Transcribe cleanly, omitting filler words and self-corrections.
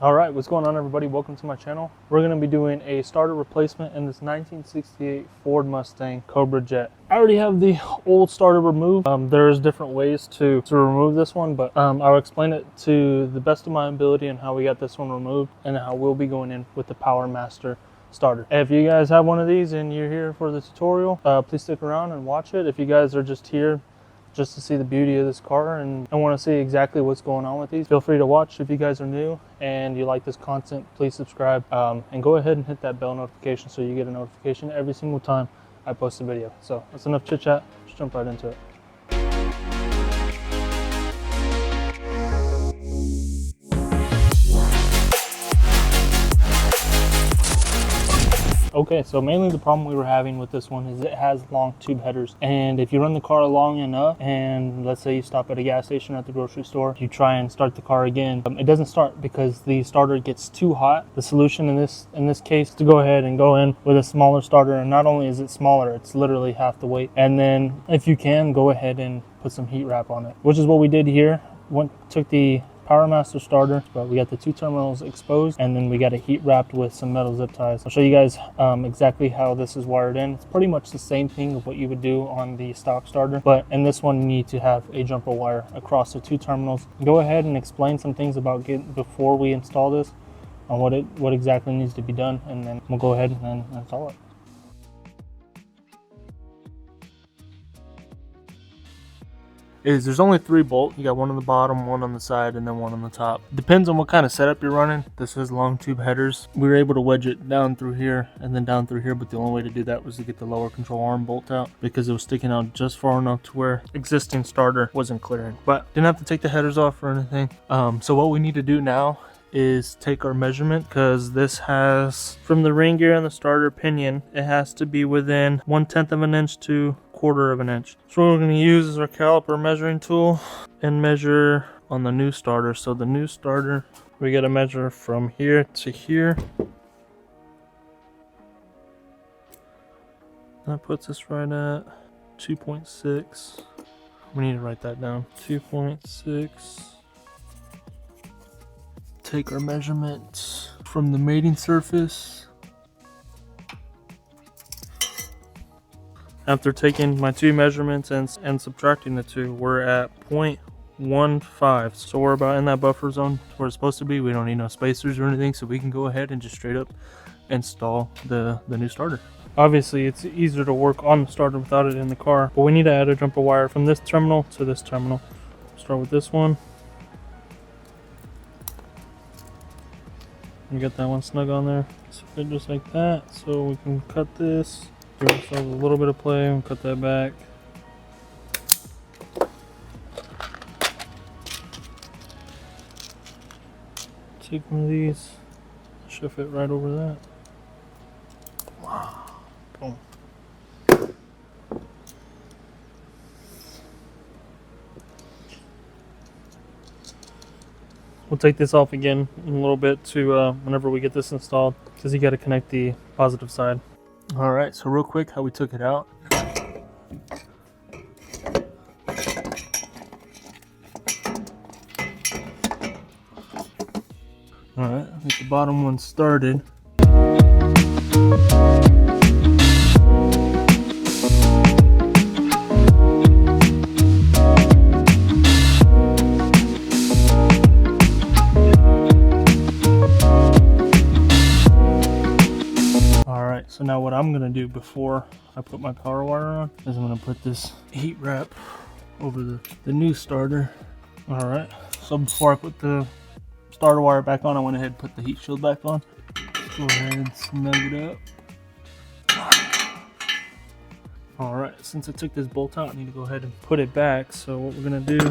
All right, what's going on, everybody? Welcome to my channel. We're going to be doing a starter replacement in this 1968 Ford Mustang Cobra Jet. I already have the old starter removed. There's different ways to remove this one, but I'll explain it to the best of my ability and how we got this one removed and how we'll be going in with the Power Master starter. If you guys have one of these and you're here for the tutorial, please stick around and watch it. If you guys are just here just to see the beauty of this car and want to see exactly what's going on with these, feel free to watch. If you guys are new and you like this content, please subscribe and go ahead and hit that bell notification so you get a notification every single time I post a video. So that's enough chit chat, let's jump right into it. Okay, so mainly the problem we were having with this one is it has long tube headers, and if you run the car long enough and let's say you stop at a gas station or at the grocery store, you try and start the car again, it doesn't start because the starter gets too hot. The solution in this case is to go ahead and go in with a smaller starter, and not only is it smaller, it's literally half the weight. And then if you can, go ahead and put some heat wrap on it, which is what we did here. Took the Power Master starter, but we got the two terminals exposed, and then we got it heat wrapped with some metal zip ties. I'll show you guys exactly how this is wired in. It's pretty much the same thing of what you would do on the stock starter, but in this one you need to have a jumper wire across the two terminals. Go ahead and explain some things about before we install this on what exactly needs to be done, and then we'll go ahead and install it. There's only 3 bolts. You got one on the bottom, one on the side, and then one on the top. Depends on what kind of setup you're running. This is long tube headers. We were able to wedge it down through here and then down through here, but the only way to do that was to get the lower control arm bolt out because it was sticking out just far enough to where existing starter wasn't clearing. But didn't have to take the headers off or anything. So what we need to do now is take our measurement, because this has, from the ring gear and the starter pinion, it has to be within 1/10 of an inch to 1/4 of an inch. So what we're going to use is our caliper measuring tool and measure on the new starter. So the new starter, we got to measure from here to here. That puts us right at 2.6. We need to write that down. 2.6. Take our measurement from the mating surface. After taking my 2 measurements and subtracting the 2, we're at 0.15. So we're about in that buffer zone where it's supposed to be. We don't need no spacers or anything, so we can go ahead and just straight up install the new starter. Obviously, it's easier to work on the starter without it in the car, but we need to add a jumper wire from this terminal to this terminal. Start with this one. We got that one snug on there. So fit just like that. So we can cut this. Give ourselves a little bit of play and cut that back. Take one of these. Should fit right over that. Wow. Boom. We'll take this off again in a little bit to whenever we get this installed, because you got to connect the positive side. All right, so real quick, how we took it out. All right, I think the bottom one started. So now what I'm going to do before I put my power wire on is I'm going to put this heat wrap over the new starter. Alright, so before I put the starter wire back on, I went ahead and put the heat shield back on. Let's go ahead and snug it up. Alright, since I took this bolt out, I need to go ahead and put it back. So what we're going to do